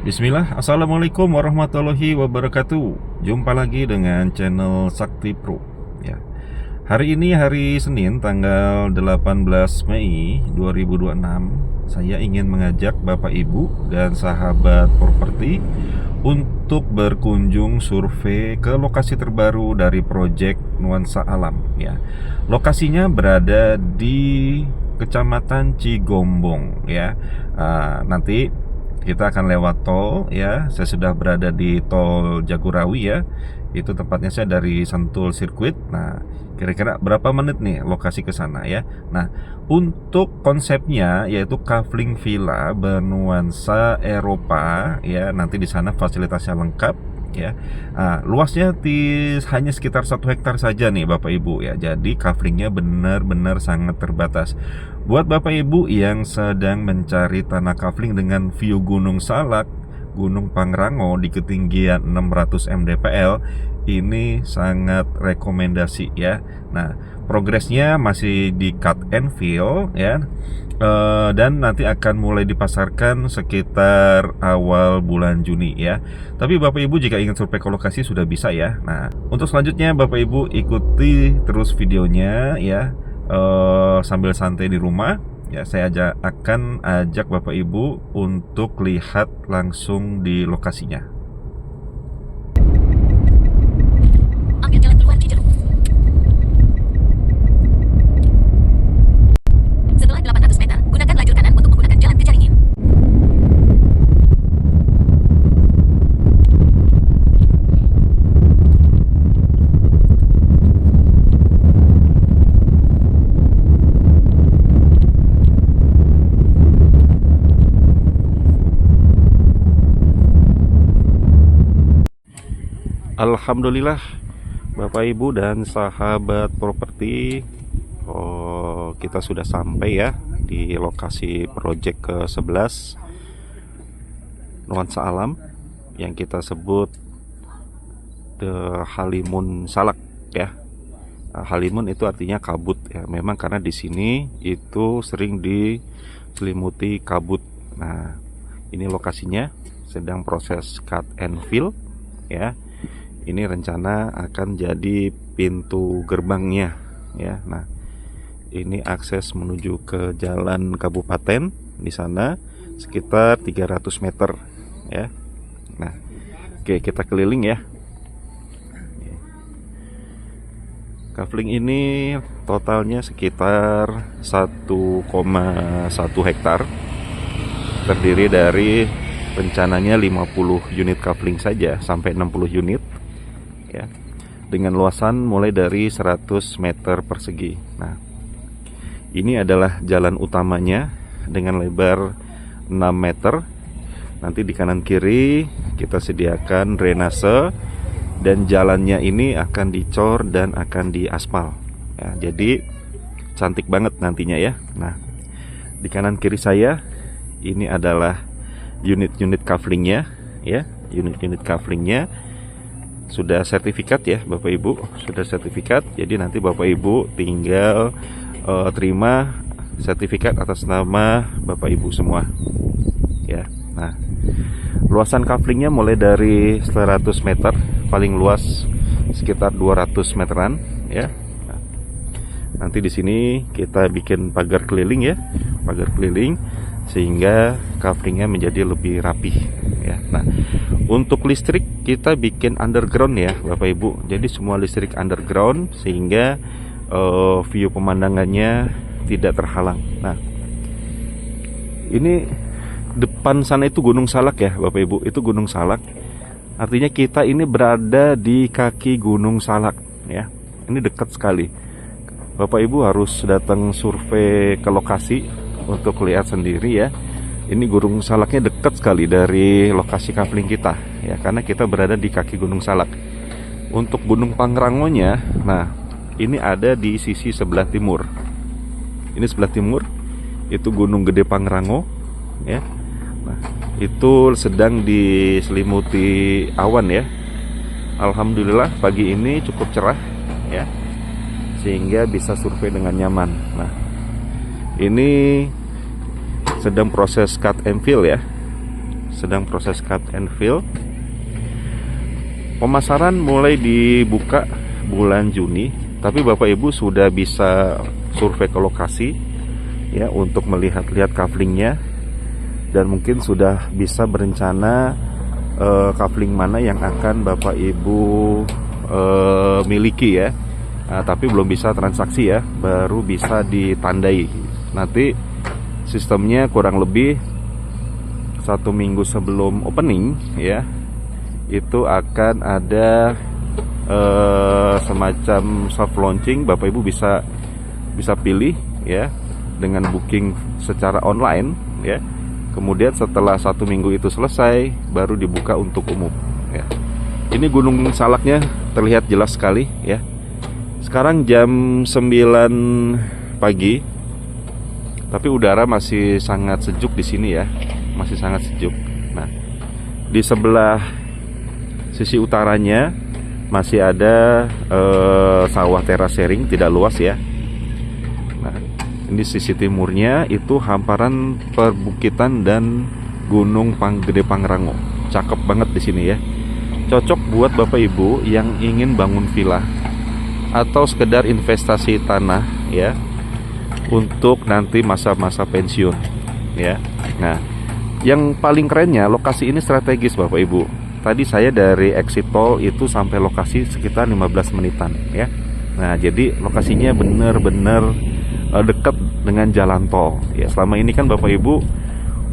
Bismillah, Assalamualaikum warahmatullahi wabarakatuh. Jumpa lagi dengan channel Sakti Pro ya. Hari ini hari Senin tanggal 18 Mei 2026. Saya ingin mengajak Bapak Ibu dan sahabat properti untuk berkunjung survei ke lokasi terbaru dari proyek Nuansa Alam ya. Lokasinya berada di Kecamatan Cigombong ya. Nanti kita akan lewat tol ya. Saya sudah berada di tol Jagorawi ya. Itu tempatnya saya dari Sentul Sirkuit. Nah, kira-kira berapa menit nih lokasi ke sana ya. Nah, untuk konsepnya yaitu kafling villa bernuansa Eropa ya. Nanti di sana fasilitasnya lengkap ya. Luasnya hanya sekitar 1 hektar saja nih Bapak Ibu ya. Jadi kaflingnya benar-benar sangat terbatas. Buat Bapak Ibu yang sedang mencari tanah kafling dengan view Gunung Salak, Gunung Pangrango di ketinggian 600 mdpl, ini sangat rekomendasi ya. Nah, progresnya masih di cut and fill ya. Dan nanti akan mulai dipasarkan sekitar awal bulan Juni ya. Tapi Bapak Ibu jika ingin survei ke lokasi sudah bisa ya. Nah, untuk selanjutnya Bapak Ibu ikuti terus videonya ya. Sambil santai di rumah ya, saya akan ajak Bapak Ibu untuk lihat langsung di lokasinya. Ambil jalan keluar Cijeruk. Setelah 800 meter, gunakan lajur kanan untuk menggunakan jalan ke Caringin. Alhamdulillah Bapak Ibu dan sahabat properti, kita sudah sampai ya di lokasi proyek ke-11 Nuansa Alam yang kita sebut The Halimun Salak ya. Halimun itu artinya kabut ya. Memang karena di sini itu sering diselimuti kabut. Nah, ini lokasinya sedang proses cut and fill ya. Ini rencana akan jadi pintu gerbangnya ya. Nah, ini akses menuju ke jalan kabupaten di sana sekitar 300 meter ya. Nah, oke, kita keliling ya. Kafling ini totalnya sekitar 1,1 hektar. Terdiri dari rencananya 50 unit kafling saja sampai 60 unit ya, dengan luasan mulai dari 100 meter persegi. Nah, ini adalah jalan utamanya dengan lebar 6 meter. Nanti di kanan kiri kita sediakan drainase dan jalannya ini akan dicor dan akan diaspal ya, jadi cantik banget nantinya ya. Nah, di kanan kiri saya ini adalah unit-unit kaflingnya ya. Unit-unit kaflingnya sudah sertifikat ya Bapak Ibu, sudah sertifikat. Jadi nanti Bapak Ibu tinggal terima sertifikat atas nama Bapak Ibu semua ya. Nah, luasan kaflingnya mulai dari 100 meter, paling luas sekitar 200 meteran ya. Nah, nanti di sini kita bikin pagar keliling ya, pagar keliling sehingga kaflingnya menjadi lebih rapih ya. Nah, untuk listrik kita bikin underground ya Bapak Ibu. Jadi semua listrik underground sehingga view pemandangannya tidak terhalang. Nah, ini depan sana itu Gunung Salak ya Bapak Ibu. Itu Gunung Salak. Artinya kita ini berada di kaki Gunung Salak ya. Ini dekat sekali. Bapak Ibu harus datang survei ke lokasi untuk lihat sendiri ya. Ini Gunung Salaknya dekat sekali dari lokasi kafling kita ya, karena kita berada di kaki Gunung Salak. Untuk Gunung Pangrangonya, nah ini ada di sisi sebelah timur. Ini sebelah timur, itu Gunung Gede Pangrango ya. Nah, itu sedang diselimuti awan ya. Alhamdulillah pagi ini cukup cerah ya, sehingga bisa survei dengan nyaman. Nah, ini sedang proses cut and fill ya. sedang proses cut and fill. Pemasaran mulai dibuka bulan Juni, tapi Bapak Ibu sudah bisa survei ke lokasi ya untuk melihat-lihat kaflingnya, dan mungkin sudah bisa berencana kafling mana yang akan Bapak Ibu miliki ya. Tapi belum bisa transaksi ya, baru bisa ditandai. Nanti sistemnya kurang lebih 1 minggu sebelum opening ya, itu akan ada semacam soft launching. Bapak Ibu bisa pilih ya dengan booking secara online ya. Kemudian setelah 1 minggu itu selesai, baru dibuka untuk umum ya. Ini Gunung Salaknya terlihat jelas sekali ya. Sekarang jam 9 pagi, tapi udara masih sangat sejuk di sini ya, masih sangat sejuk. Nah, di sebelah sisi utaranya masih ada sawah terasering, tidak luas ya. Nah, ini sisi timurnya itu hamparan perbukitan dan Gunung Gede Pangrango. Cakep banget di sini ya. Cocok buat Bapak Ibu yang ingin bangun villa atau sekedar investasi tanah ya, untuk nanti masa-masa pensiun ya. Nah, yang paling kerennya lokasi ini strategis Bapak Ibu. Tadi saya dari exit tol itu sampai lokasi sekitar 15 menitan ya. Nah, jadi lokasinya benar-benar dekat dengan jalan tol ya. Selama ini kan Bapak Ibu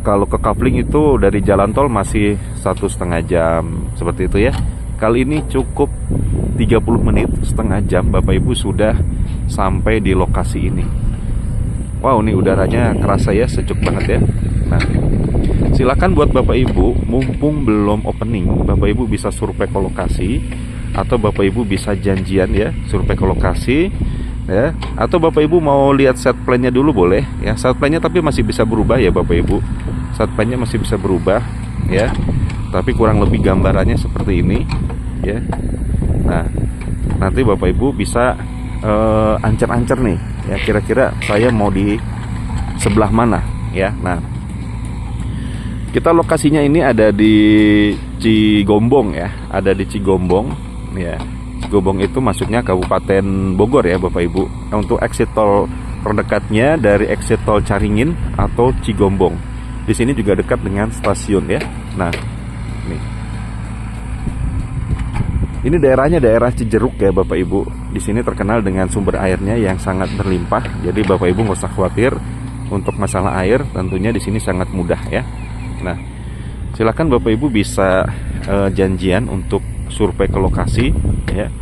kalau ke kafling itu dari jalan tol masih 1,5 jam seperti itu ya. Kali ini cukup 30 menit, setengah jam Bapak Ibu sudah sampai di lokasi ini. Wow, ini udaranya kerasa ya, sejuk banget ya. Nah, silakan buat Bapak Ibu, mumpung belum opening, Bapak Ibu bisa survei ke lokasi, atau Bapak Ibu bisa janjian ya, survei ke lokasi ya, atau Bapak Ibu mau lihat set plan-nya dulu boleh ya. Set plan-nya tapi masih bisa berubah ya Bapak Ibu. Set plan-nya masih bisa berubah ya. Tapi kurang lebih gambarannya seperti ini ya. Nah, nanti Bapak Ibu bisa ancer-ancer nih ya, kira-kira saya mau di sebelah mana ya. Nah, kita lokasinya ini ada di Cigombong ya, ada di Cigombong ya. Cigombong itu masuknya Kabupaten Bogor ya Bapak Ibu. Nah, untuk exit tol terdekatnya dari exit tol Caringin atau Cigombong. Di sini juga dekat dengan stasiun ya. Nah, ini daerahnya daerah Cijeruk ya Bapak Ibu. Di sini terkenal dengan sumber airnya yang sangat berlimpah. Jadi Bapak Ibu nggak usah khawatir untuk masalah air. Tentunya di sini sangat mudah ya. Nah, silakan Bapak Ibu bisa janjian untuk survei ke lokasi ya.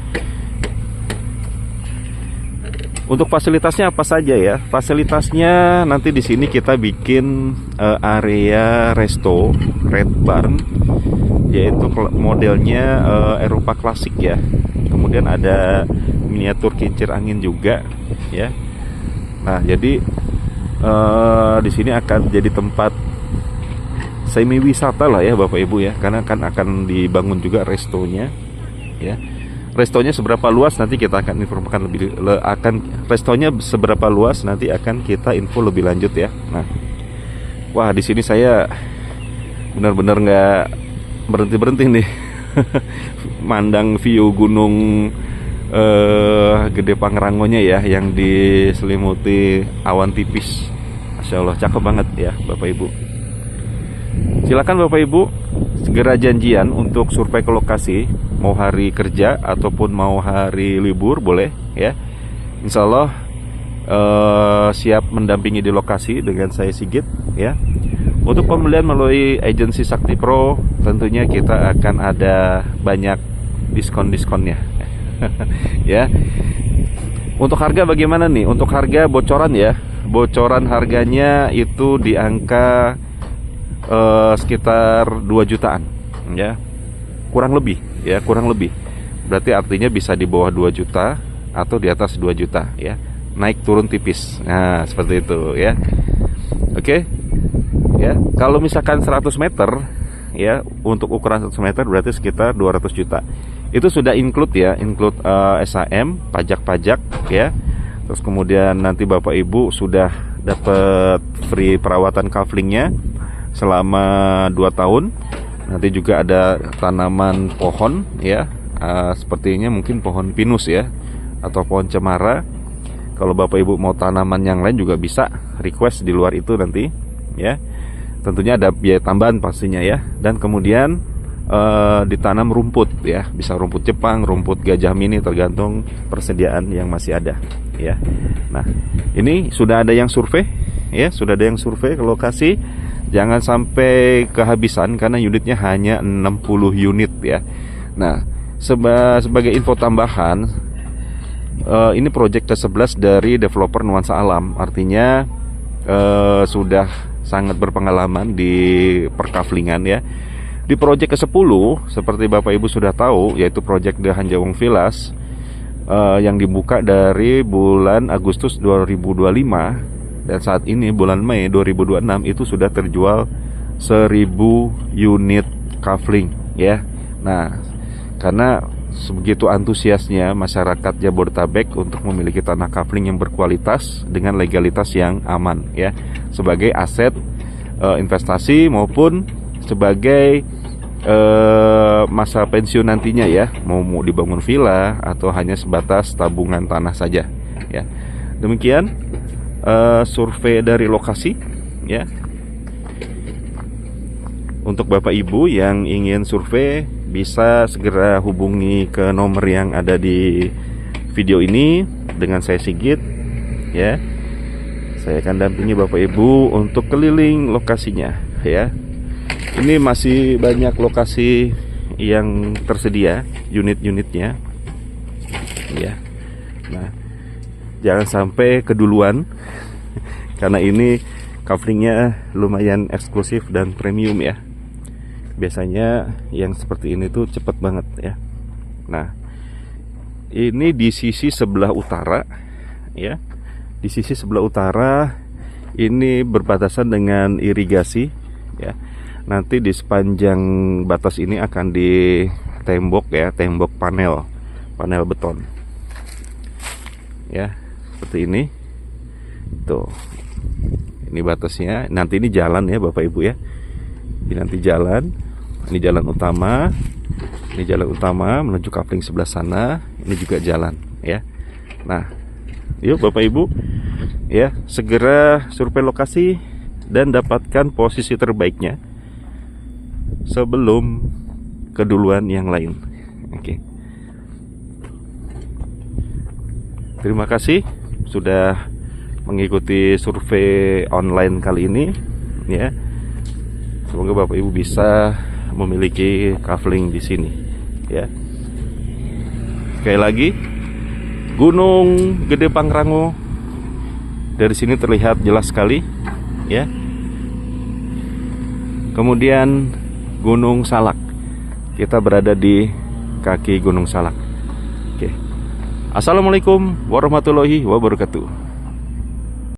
Untuk fasilitasnya apa saja ya? Fasilitasnya nanti di sini kita bikin area resto, red barn, yaitu modelnya Eropa klasik ya. Kemudian ada miniatur kincir angin juga ya. Nah, jadi di sini akan jadi tempat semi wisata lah ya Bapak Ibu ya, karena kan akan dibangun juga restonya ya. Restonya seberapa luas nanti kita akan informasikan restonya seberapa luas nanti akan kita info lebih lanjut ya. Nah, wah di sini saya benar-benar nggak berhenti nih mandang view Gunung Gede Pangrangonya ya, yang diselimuti awan tipis. Masya Allah, cakep banget ya Bapak Ibu. Silakan Bapak Ibu segera janjian untuk survei ke lokasi, mau hari kerja ataupun mau hari libur boleh ya. Insya Allah siap mendampingi di lokasi dengan saya Sigit ya. Untuk pembelian melalui agensi Sakti Pro tentunya kita akan ada banyak diskon-diskonnya ya. Untuk harga bagaimana nih? Untuk harga bocoran ya. Bocoran harganya itu di angka sekitar 2 jutaan ya, kurang lebih ya, kurang lebih. Berarti artinya bisa di bawah 2 juta atau di atas 2 juta ya, naik turun tipis. Nah, seperti itu ya. Oke ya, kalau misalkan 100 meter ya, untuk ukuran 100 meter berarti sekitar 200 juta. Itu sudah include ya, include SHM, pajak-pajak ya. Terus kemudian nanti Bapak Ibu sudah dapat free perawatan kaflingnya, selama 2 tahun. Nanti juga ada tanaman pohon ya, sepertinya mungkin pohon pinus ya, atau pohon cemara. Kalau Bapak Ibu mau tanaman yang lain juga bisa request di luar itu nanti ya. Tentunya ada biaya tambahan pastinya ya. Dan kemudian ditanam rumput ya, bisa rumput Jepang, rumput gajah mini, tergantung persediaan yang masih ada ya. Nah, ini sudah ada yang survei ya, sudah ada yang survei ke lokasi. Jangan sampai kehabisan karena unitnya hanya 60 unit ya. Nah, sebagai info tambahan, ini project ke-11 dari developer Nuansa Alam. Artinya sudah sangat berpengalaman di perkaflingan ya. Di project ke-10 seperti Bapak Ibu sudah tahu, yaitu project The Hanjawong Villas, yang dibuka dari bulan Agustus 2025, dan saat ini bulan Mei 2026 itu sudah terjual 1000 unit kafling ya. Nah, karena sebegitu antusiasnya masyarakat Jabodetabek untuk memiliki tanah kafling yang berkualitas dengan legalitas yang aman ya, sebagai aset investasi maupun sebagai masa pensiun nantinya ya, mau dibangun villa atau hanya sebatas tabungan tanah saja ya. Demikian survei dari lokasi ya. Untuk Bapak Ibu yang ingin survei bisa segera hubungi ke nomor yang ada di video ini dengan saya Sigit ya. Saya akan dampingi Bapak Ibu untuk keliling lokasinya ya. Ini masih banyak lokasi yang tersedia unit-unitnya ya. Nah, jangan sampai keduluan karena ini coveringnya lumayan eksklusif dan premium ya. Biasanya yang seperti ini tuh cepet banget ya. Nah, ini di sisi sebelah utara ya. Di sisi sebelah utara ini berbatasan dengan irigasi ya. Nanti di sepanjang batas ini akan ditembok ya, tembok panel beton ya, seperti ini tuh. Ini batasnya. Nanti ini jalan ya Bapak Ibu ya. Ini nanti jalan. Ini jalan utama. Ini jalan utama menuju kafling sebelah sana. Ini juga jalan ya. Nah, yuk Bapak Ibu ya, segera survei lokasi dan dapatkan posisi terbaiknya sebelum keduluan yang lain. Oke. Terima kasih sudah mengikuti survei online kali ini ya. Semoga Bapak Ibu bisa memiliki kafling di sini ya. Sekali lagi, Gunung Gede Pangrango dari sini terlihat jelas sekali ya. Kemudian Gunung Salak, kita berada di kaki Gunung Salak. Oke. Assalamualaikum warahmatullahi wabarakatuh.